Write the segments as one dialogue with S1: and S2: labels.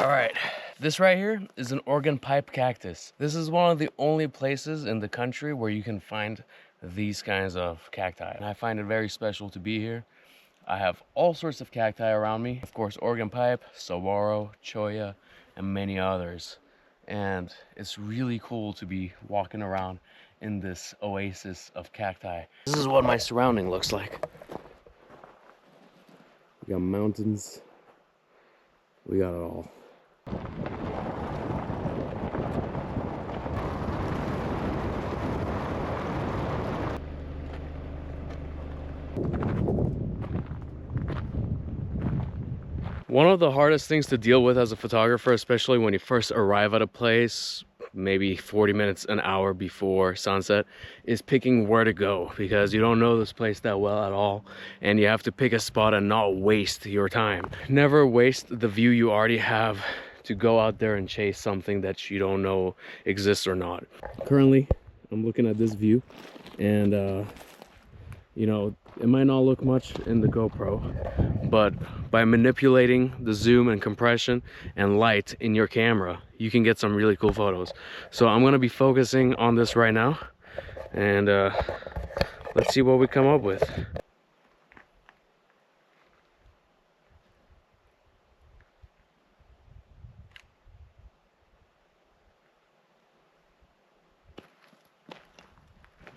S1: All right, this right here is an organ pipe cactus. This is one of the only places in the country where you can find these kinds of cacti. And I find it very special to be here. I have all sorts of cacti around me. Of course, organ pipe, saguaro, cholla, and many others. And it's really cool to be walking around in this oasis of cacti. This is what my surrounding looks like. We got mountains. We got it all. One of the hardest things to deal with as a photographer, especially when you first arrive at a place, maybe 40 minutes, an hour before sunset, is picking where to go, because you don't know this place that well at all, and you have to pick a spot and not waste your time. Never waste the view you already have to go out there and chase something that you don't know exists or not. Currently, I'm looking at this view, and you know, it might not look much in the GoPro, but by manipulating the zoom and compression and light in your camera, you can get some really cool photos. So I'm gonna be focusing on this right now, and let's see what we come up with.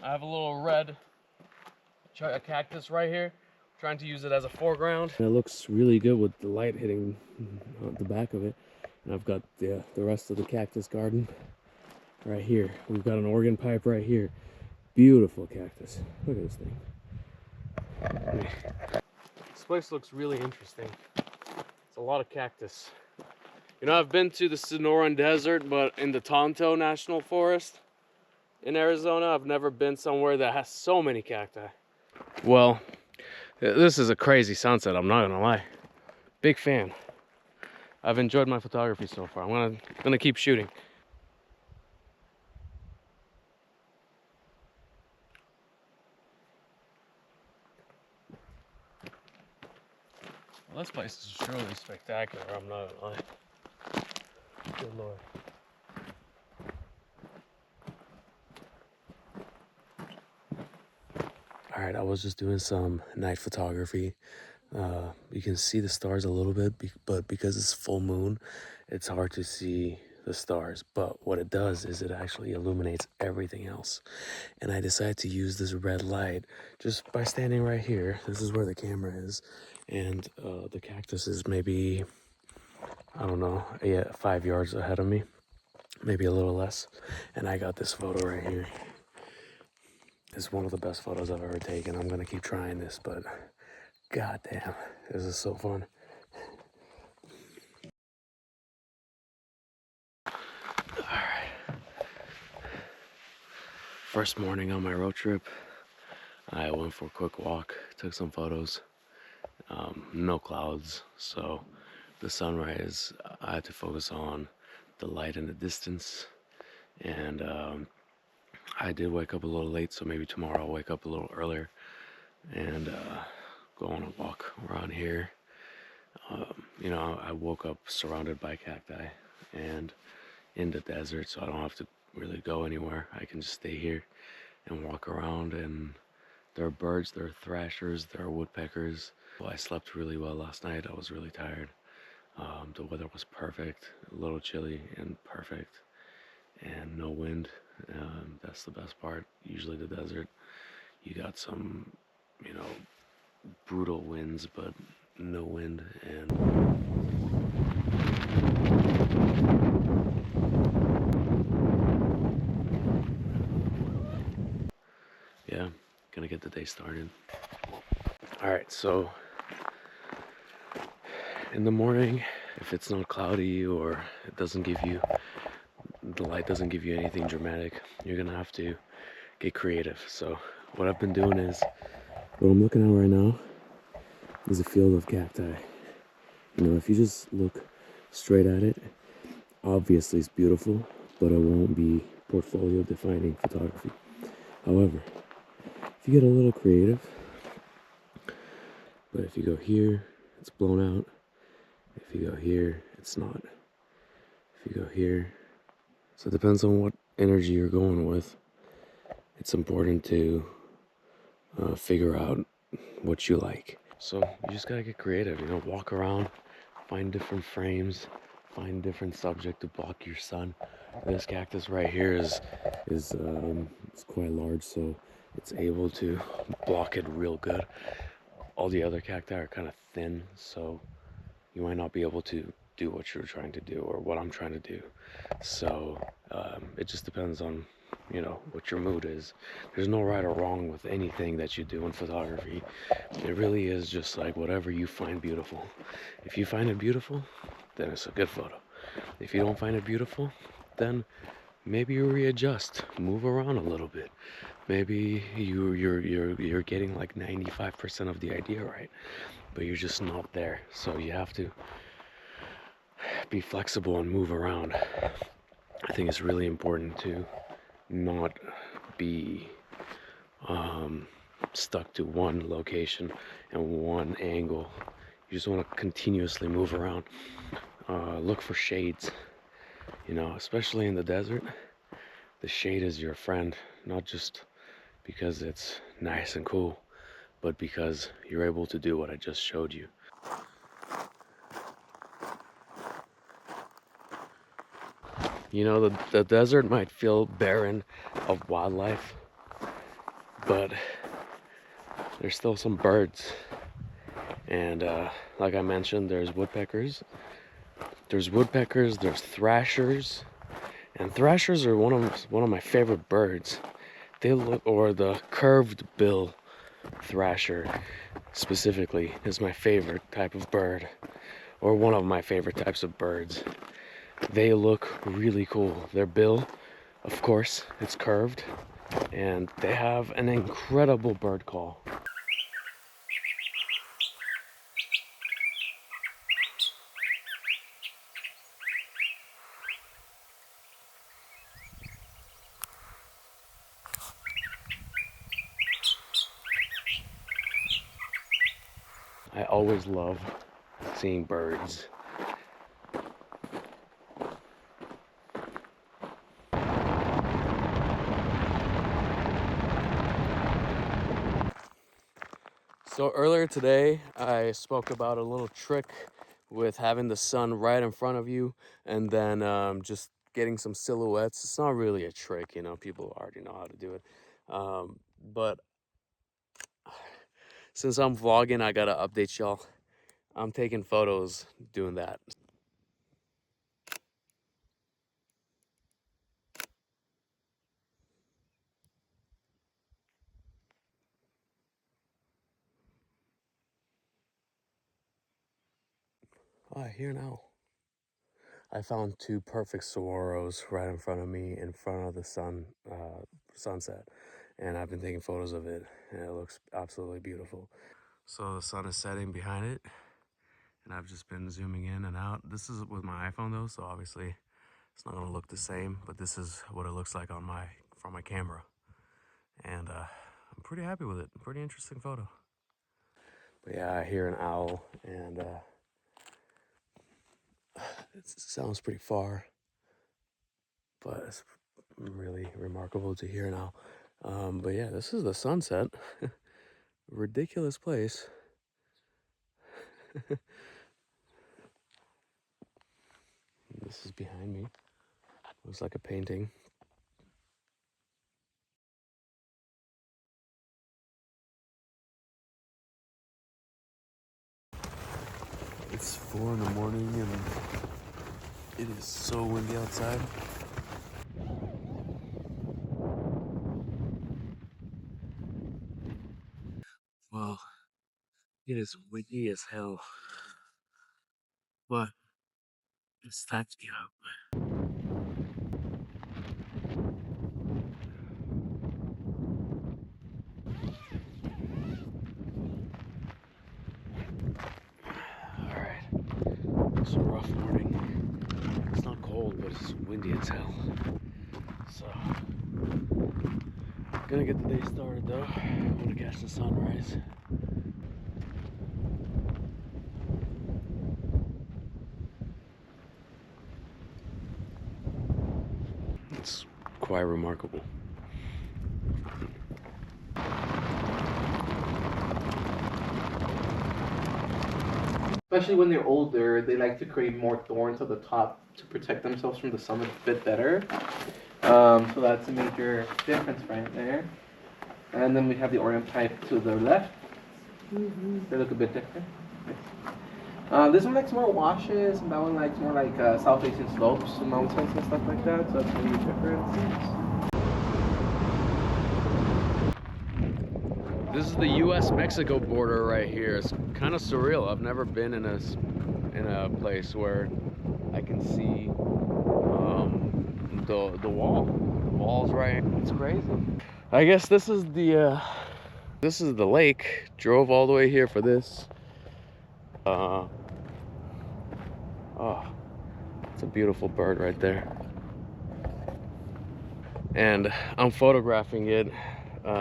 S1: I have a little red cactus right here, trying to use it as a foreground. And it looks really good with the light hitting the back of it. And I've got the rest of the cactus garden right here. We've got an organ pipe right here. Beautiful cactus. Look at this thing. This place looks really interesting. It's a lot of cactus. You know, I've been to the Sonoran Desert, but in the Tonto National Forest in Arizona, I've never been somewhere that has so many cacti. Well, this is a crazy sunset, I'm not gonna lie. Big fan. I've enjoyed my photography so far. I'm gonna keep shooting. Well, this place is truly spectacular, I'm not gonna lie. Good Lord. All right, I was just doing some night photography. You can see the stars a little bit, but because it's full moon, it's hard to see the stars. But what it does is it actually illuminates everything else. And I decided to use this red light just by standing right here. This is where the camera is. And the cactus is maybe, I don't know, yeah, 5 yards ahead of me, maybe a little less. And I got this photo right here. It's one of the best photos I've ever taken. I'm gonna keep trying this, but goddamn, this is so fun. All right. First morning on my road trip, I went for a quick walk, took some photos. No clouds, so the sunrise, I had to focus on the light in the distance. And I did wake up a little late, so maybe tomorrow I'll wake up a little earlier and go on a walk around here. You know, I woke up surrounded by cacti and in the desert, so I don't have to really go anywhere. I can just stay here and walk around, and there are birds, there are thrashers, there are woodpeckers. Well, I slept really well last night. I was really tired. The weather was perfect, a little chilly and perfect, and no wind. That's the best part. Usually the desert, you got some, you know, brutal winds, but no wind. And yeah, gonna get the day started. All right, so in the morning, if it's not cloudy or it doesn't give you, the light doesn't give you anything dramatic, you're gonna have to get creative. So what I've been doing is, what I'm looking at right now is a field of cacti. You know, if you just look straight at it, obviously it's beautiful, but it won't be portfolio defining photography. However, if you get a little creative, but if you go here, it's blown out. If you go here, it's not. If you go here, so it depends on what energy you're going with. It's important to figure out what you like. So you just gotta get creative, you know, walk around, find different frames, find different subject to block your sun. This cactus right here is it's quite large, so it's able to block it real good. All the other cacti are kind of thin, so you might not be able to do what you're trying to do or what I'm trying to do. So it just depends on, you know, what your mood is. There's no right or wrong with anything that you do in photography. It really is just like whatever you find beautiful. If you find it beautiful, then it's a good photo. If you don't find it beautiful, then maybe you readjust, move around a little bit. Maybe you're getting like 95% of the idea right, but you're just not there. So you have to be flexible and move around. I think it's really important to not be stuck to one location and one angle. You just want to continuously move around. Look for shades, you know, especially in the desert. The shade is your friend, not just because it's nice and cool, but because you're able to do what I just showed you. You know, the desert might feel barren of wildlife, but there's still some birds. And like I mentioned, there's woodpeckers. There's thrashers. And thrashers are one of my favorite birds. They look, or the curved bill thrasher specifically is my favorite type of bird, or one of my favorite types of birds. They look really cool. Their bill, of course, it's curved, and they have an incredible bird call. I always love seeing birds. So earlier today, I spoke about a little trick with having the sun right in front of you and then just getting some silhouettes. It's not really a trick, you know, people already know how to do it. But since I'm vlogging, I gotta update y'all. I'm taking photos doing that. Oh, I hear now. I found two perfect saguaros right in front of me, in front of the sunset, and I've been taking photos of it, and it looks absolutely beautiful. So the sun is setting behind it, and I've just been zooming in and out. This is with my iPhone though, so obviously it's not gonna look the same, but this is what it looks like on from my camera, and I'm pretty happy with it. Pretty interesting photo. But yeah, I hear an owl, and it sounds pretty far, but it's really remarkable to hear now. But yeah, this is the sunset. Ridiculous place. This is behind me. Looks like a painting. It's 4 in the morning and it is so windy outside. Well, it is windy as hell, but it's time to get up. Alright, it's a rough morning. It's not cold, but it's windy as hell. So, gonna get the day started though. I'm gonna catch the sunrise. quite remarkable.
S2: Especially when they're older, they like to create more thorns at the top to protect themselves from the sun a bit better. So that's a major difference right there. And then we have the Orient pipe to the left. They look a bit different. This one likes more washes, and that one likes more like south-facing slopes, mountains and stuff like that. So that's a major difference.
S1: This is the U.S.-Mexico border right here. It's kind of surreal. I've never been in a place where I can see the wall. The wall's right. It's crazy. I guess this is the lake. Drove all the way here for this. Oh, it's a beautiful bird right there. And I'm photographing it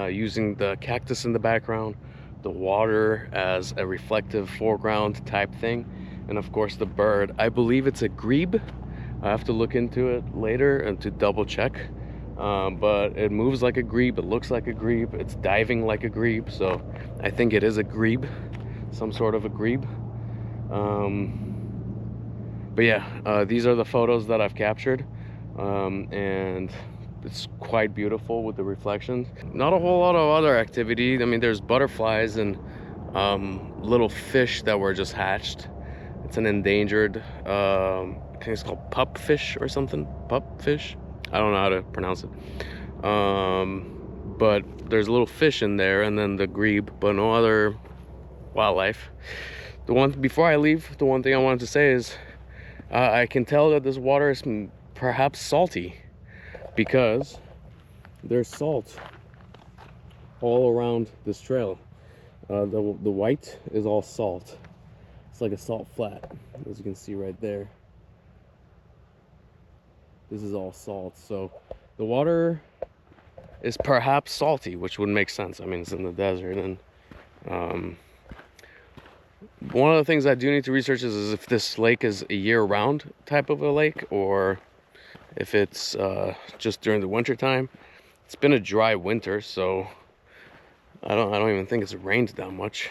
S1: using the cactus in the background, the water as a reflective foreground type thing, and of course the bird. I believe it's a grebe. I have to look into it later and to double check. But it moves like a grebe, it looks like a grebe, it's diving like a grebe, so I think it is a grebe, some sort of a grebe. But yeah, these are the photos that I've captured, and it's quite beautiful with the reflections. Not a whole lot of other activity. I mean, there's butterflies and little fish that were just hatched. It's an endangered, I think it's called pup fish or something. Pup fish? I don't know how to pronounce it. But there's a little fish in there, and then the grebe, but no other wildlife. Before I leave, the one thing I wanted to say is I can tell that this water is perhaps salty, because there's salt all around this trail. The white is all salt. It's like a salt flat, as you can see right there. This is all salt, so the water is perhaps salty, which would make sense. I mean, it's in the desert, and one of the things I do need to research is if this lake is a year-round type of a lake, or if it's just during the winter time. It's been a dry winter, so I don't even think it's rained that much.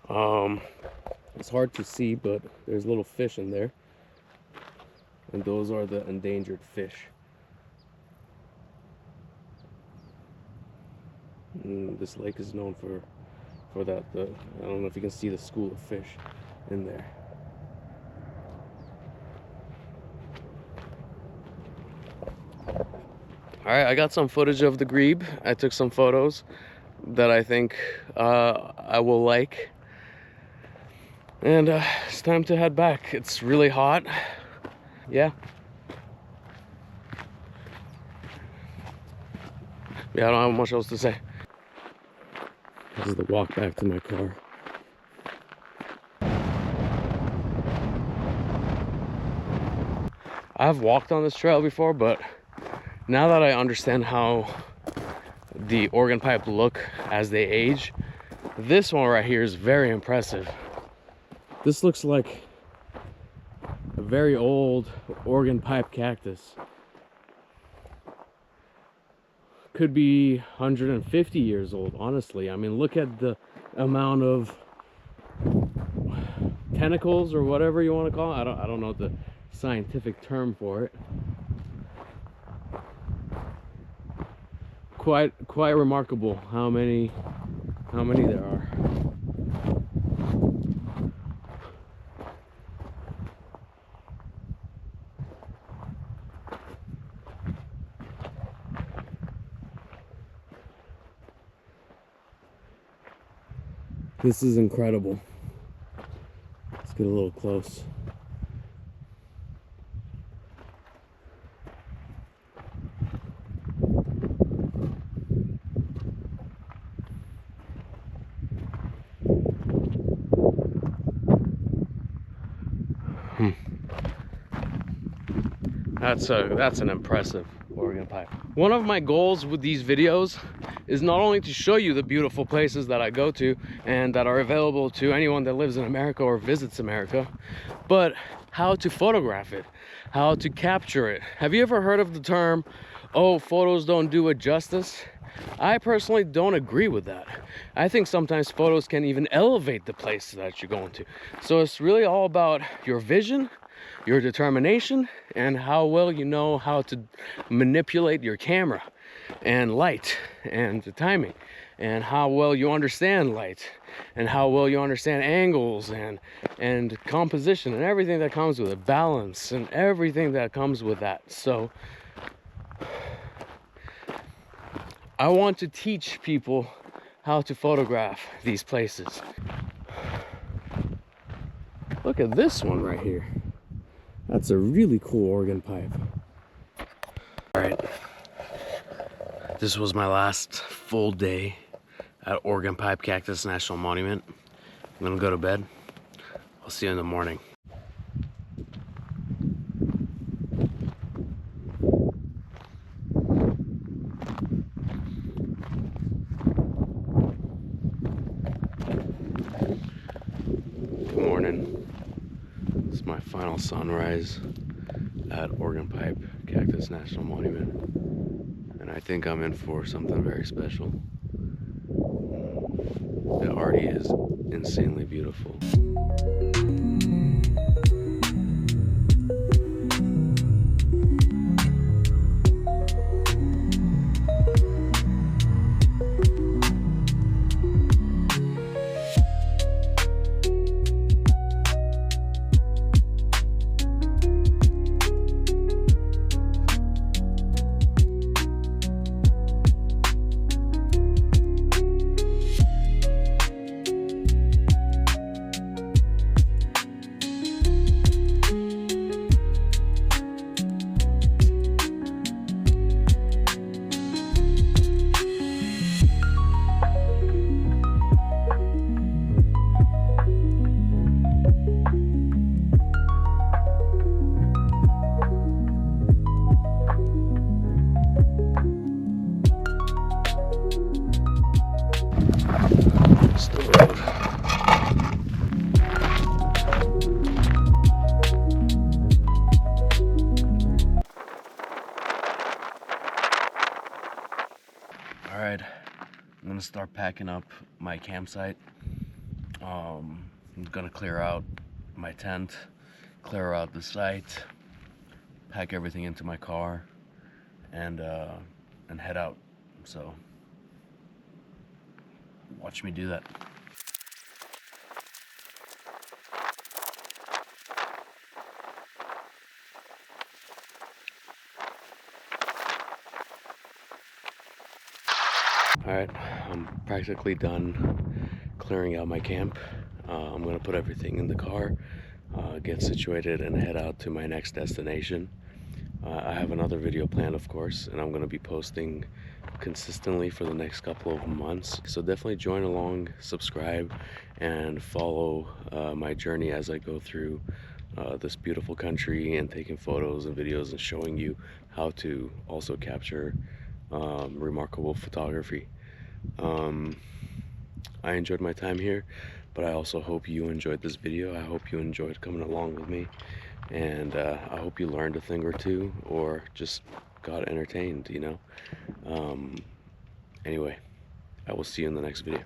S1: It's hard to see, but there's little fish in there, and those are the endangered fish. And this lake is known for that. I don't know if you can see the school of fish in there. All right, I got some footage of the grebe. I took some photos that I think I will like. And it's time to head back. It's really hot. Yeah. Yeah, I don't have much else to say. This is the walk back to my car. I've walked on this trail before, but now that I understand how the organ pipe look as they age, this one right here is very impressive. This looks like a very old organ pipe cactus. Could be 150 years old, honestly. I mean, look at the amount of tentacles or whatever you want to call it. I don't know the scientific term for it. Quite remarkable how many there are. This is incredible. Let's get a little close. That's an impressive organ pipe. One of my goals with these videos is not only to show you the beautiful places that I go to and that are available to anyone that lives in America or visits America, but how to photograph it, how to capture it. Have you ever heard of the term oh, photos don't do it justice. I personally don't agree with that. I think sometimes photos can even elevate the place that you're going to. So it's really all about your vision, your determination, and how well you know how to manipulate your camera and light and the timing, and how well you understand light, and how well you understand angles and composition and everything that comes with it, balance and everything that comes with that. So I want to teach people how to photograph these places. Look at this one right here. That's a really cool organ pipe. All right, this was my last full day at Organ Pipe Cactus National Monument. I'm gonna go to bed. I'll see you in the morning. Good morning. This is my final sunrise at Organ Pipe Cactus National Monument. And I think I'm in for something very special. It already is insanely beautiful. It's the road. All right, I'm gonna start packing up my campsite. I'm gonna clear out my tent, clear out the site, pack everything into my car, and head out. So watch me do that. All right, I'm practically done clearing out my camp. I'm gonna put everything in the car, get situated, and head out to my next destination. I have another video planned, of course, and I'm gonna be posting consistently for the next couple of months. So definitely join along, subscribe, and follow my journey as I go through this beautiful country and taking photos and videos and showing you how to also capture remarkable photography. I enjoyed my time here, but I also hope you enjoyed this video. I hope you enjoyed coming along with me, and I hope you learned a thing or two, or just got entertained, you know. Anyway, I will see you in the next video.